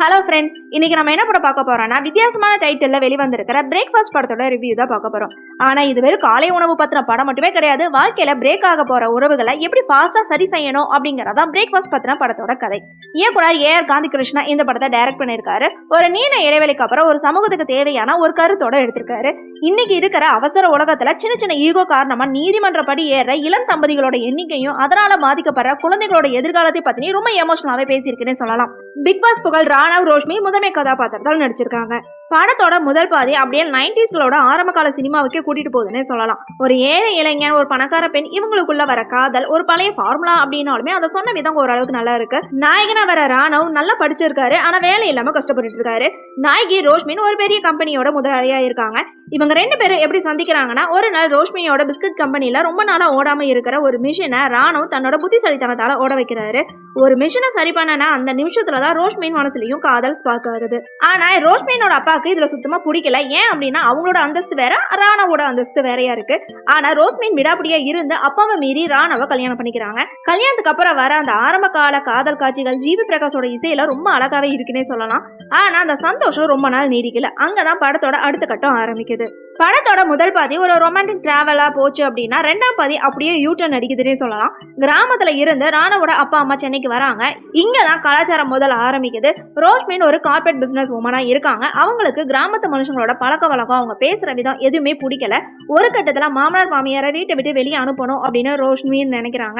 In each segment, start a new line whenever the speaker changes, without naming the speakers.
Hello friends, இன்னைக்கு நம்ம என்ன படம் பார்க்க போறோம்னா வித்தியாசமான டைட்டில்ல வெளிவந்திருக்கிற பிரேக்ஃபாஸ்ட் படத்தோட ரிவ்யூ தான் பார்க்க போறோம். ஆனா இது வெறும் காலை உணவு பத்தின படம் மட்டுமே கிடையாது. வாழ்க்கையில பிரேக் ஆக போற உறவுகளை எப்படி ஃபாஸ்டா சரி செய்யணும் அப்படிங்கறதா பிரேக்ஃபாஸ்ட் பத்தின படத்தோட கதை. இயக்குனர் ஏஆர் காந்தி கிருஷ்ணா இந்த படத்தை டைரக்ட் பண்ணிருக்காரு. ஒரு நீண்ட இடைவெளிக்கு அப்புறம் ஒரு சமூகத்துக்கு தேவையான ஒரு கருத்தோட எடுத்திருக்காரு. இன்னைக்கு இருக்கிற அவசர உலகத்துல சின்ன சின்ன ஈகோ காரணமா நீதிமன்றப்படி ஏற இளம் தம்பதிகளோட எண்ணிக்கையும் அதனால பாதிக்கப்படுற குழந்தைகளோட எதிர்காலத்தை பத்தி ரொம்ப எமோஷனலாவே பேசியிருக்கேன்னு சொல்லலாம். பிக் பாஸ் புகழ் ராணவ் ரோஷ்மி முதன்மை கதாபாத்திரத்தால் நடிச்சிருக்காங்க. படத்தோட முதல் பாதி அப்படியே 90s ஆரம்ப கால சினிமாவுக்கே கூட்டிட்டு போகுதுன்னு சொல்லலாம். ஒரு ஏழை இளைஞன், ஒரு பணக்கார பெண், இவங்களுக்குள்ள வர காதல் ஒரு பழைய ஃபார்முலா அப்படின்னாலுமே அதை சொன்ன விதம் ஓரளவுக்கு நல்லா இருக்கு. நாயகனா வர ராணவ் நல்லா படிச்சிருக்காரு, ஆனா வேலை இல்லாம கஷ்டப்பட்டு இருக்காரு. நாயகி ரோஷ்மின் ஒரு பெரிய கம்பெனியோட முதலாளியா இருக்காங்க. இவங்க ரெண்டு பேரும் எப்படி சந்திக்கிறாங்கன்னா, ஒரு நாள் ரோஷ்மியோட பிஸ்கட் கம்பெனில ரொம்ப நாளா ஓடாம இருக்கிற ஒரு மிஷினை ராணவ் தன்னோட புத்திசாலித்தனத்தால ஓட வைக்கிறாரு. ஒரு மிஷினை சரி பண்ணனா அந்த நிமிஷத்துலதான் ரோஷ்மின் மனசுலயும் காதல் ஸ்பார்க் ஆகுது. ஆனா ரோஷ்மினோட அப்பாவுக்கு இதுல சுத்தமா பிடிக்கல. ஏன் அப்படின்னா அவங்களோட அந்தஸ்து வேற, ராணவோட அந்தஸ்து வேறையா இருக்கு. ஆனா ரோஷ்மின் விடாப்படியா இருந்து அப்பாவை மீறி ராணவ கல்யாணம் பண்ணிக்கிறாங்க. கல்யாணத்துக்கு அப்புறம் வர அந்த ஆரம்ப கால காதல் காட்சிகள் ஜிவி பிரகாஷோட இசையில ரொம்ப அழகாவே இருக்குன்னே சொல்லலாம். ஆனா அந்த சந்தோஷம் ரொம்ப நாள் நீடிக்கல. அங்கதான் படத்தோட அடுத்த கட்டம் ஆரம்பிக்குது. படத்தோட முதல் பாதி ஒரு ரொமான்டிக் டிராவலா போச்சு அப்படின்னா ரெண்டாம் பாதி அப்படியே யூட்டர்ன் அடிக்குதுன்னே சொல்லலாம். கிராமத்துல இருந்து ராணவோட அப்பா அம்மா சென்னைக்கு வராங்க. இங்கதான் கலாச்சாரம் முதல் ஆரம்பிக்குது. ரோஷ்மின் ஒரு கார்பரேட் பிசினஸ் உமனா இருக்காங்க. அவங்களுக்கு கிராமத்து மனுஷங்களோட பழக்க வழக்கம், அவங்க பேசுற விதம் எதுவுமே பிடிக்கல. ஒரு கட்டத்துல மாமனார் மாமியாரை வீட்டை விட்டு வெளியே அனுப்பணும் அப்படின்னு ரோஷ்மின் நினைக்கிறாங்க.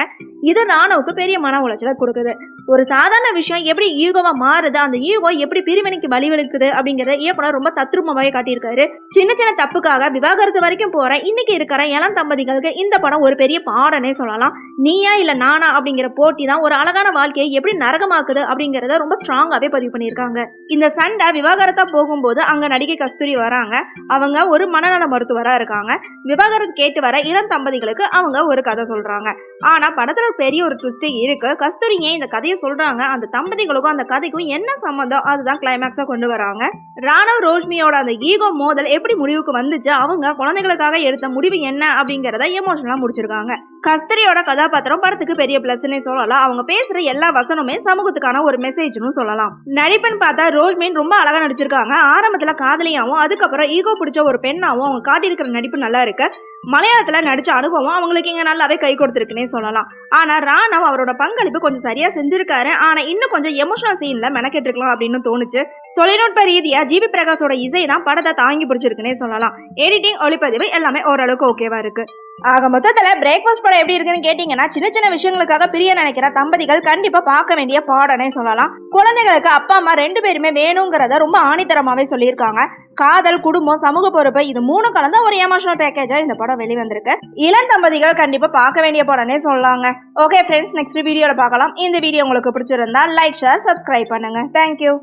இது ராணவுக்கு பெரிய மன உளைச்சலை கொடுக்குது. ஒரு சாதாரண விஷயம் எப்படி ஈகோவா மாறுது, அந்த ஈகோ எப்படி பிரிவினைக்கு வழிவகுக்குது அப்படிங்கறத இயக்குனர் ரொம்ப தத்ரூபமாவே காட்டியிருக்காரு. சின்ன சின்ன தப்புக்காக விவாகரத்து வரைக்கும் போற இன்னைக்கு இருக்கிற இளம் தம்பதிகளுக்கு இந்த படம் ஒரு பெரிய பாடனே சொல்லலாம். நீயா இல்ல நானா அப்படிங்கிற போட்டி தான் ஒரு அழகான வாழ்க்கையை எப்படி நரகமாக்குது அப்படிங்கறத ரொம்ப ஸ்ட்ராங்காவே பதிவு பண்ணியிருக்காங்க. இந்த சண்டை விவாகரத்தா போகும்போது அங்க நடிகை கஸ்தூரி வராங்க. அவங்க ஒரு மனநல மருத்துவரா இருக்காங்க. விவாகரத்து கேட்டு வர இளம் தம்பதிகளுக்கு அவங்க ஒரு கதை சொல்றாங்க. ஆனா படத்துல பெரிய ஒரு ட்விஸ்ட் இருக்கு. கஸ்தூரி ஏன் இந்த கதையை சொல்றாங்க, அந்த தம்பதிகளுக்கும் அந்த கதைக்கும் என்ன சம்பந்தம், அதுதான் கிளைமேக்ஸா கொண்டு வராங்க. ராணவ் ரோஷ்மியோட அந்த ஈகோ மோதல் எப்படி முடிவுக்கு வந்துச்சு, அவங்க குழந்தைகளுக்காக எடுத்த முடிவு என்ன அப்படிங்கறத எமோஷனலா முடிச்சிருக்காங்க. கஸ்தூரியோட கதாபாத்திரம் படத்துக்கு பெரிய பிளஸ்னே சொல்லலாம். அவங்க பேசுற எல்லா வசனமே சமூகத்துக்கான ஒரு மெசேஜ்னு சொல்லலாம். நடிப்புன்னு பார்த்தா ரோஷ்மின் ரொம்ப அழகா நடிச்சிருக்காங்க. ஆரம்பத்துல காதலியாவும் அதுக்கப்புறம் ஈகோ பிடிச்ச ஒரு பெண்ணாவும் அவங்க காட்டியிருக்கிற நடிப்பு நல்லா இருக்கு. மலையாளத்துல நடிச்ச அனுபவம் அவங்களுக்கு இங்க நல்லாவே கை கொடுத்திருக்குன்னே சொல்லலாம். ஆனா ராணவ் அவரோட பங்களிப்பு கொஞ்சம் சரியா செஞ்சிருக்காரு. ஆனா இன்னும் கொஞ்சம் எமோஷனல் சீன்ல மெனக்கெட்டு இருக்கலாம் அப்படின்னு தோணுச்சு. தொழில்நுட்ப ரீதியா ஜிவி பிரகாஷோட இசை தான் படத்தை தாங்கி பிடிச்சிருக்குன்னே சொல்லலாம். எடிட்டிங், ஒளிப்பதிவு எல்லாமே ஓரளவுக்கு ஓகேவா இருக்கு. ஆக மொத்தத்துல பிரேக்ஃபாஸ்ட் படம் எப்படி இருக்குன்னு கேட்டீங்கன்னா, சின்ன சின்ன விஷயங்களுக்காக பிரிய நினைக்கிற தம்பதிகள் கண்டிப்பா பார்க்க வேண்டிய பாடனே சொல்லலாம். குழந்தைகளுக்கு அப்பா அம்மா ரெண்டு பேருமே வேணுங்கிறத ரொம்ப ஆணித்தரமாவே சொல்லியிருக்காங்க. காதல், குடும்பம், சமூக பொறுப்பு இது மூணு கலந்த ஒரு எமோஷனல் பேக்கேஜா இந்த படம் வெளிவந்திருக்கு. இளம் தம்பதிகள் கண்டிப்பா பார்க்க வேண்டிய படம்னே சொல்லலாங்க. ஓகே ஃப்ரெண்ட்ஸ், நெக்ஸ்ட் வீடியோல பார்க்கலாம். இந்த வீடியோ உங்களுக்கு பிடிச்சிருந்தா லைக், ஷேர், சப்ஸ்கிரைப் பண்ணுங்க. தேங்க்யூ.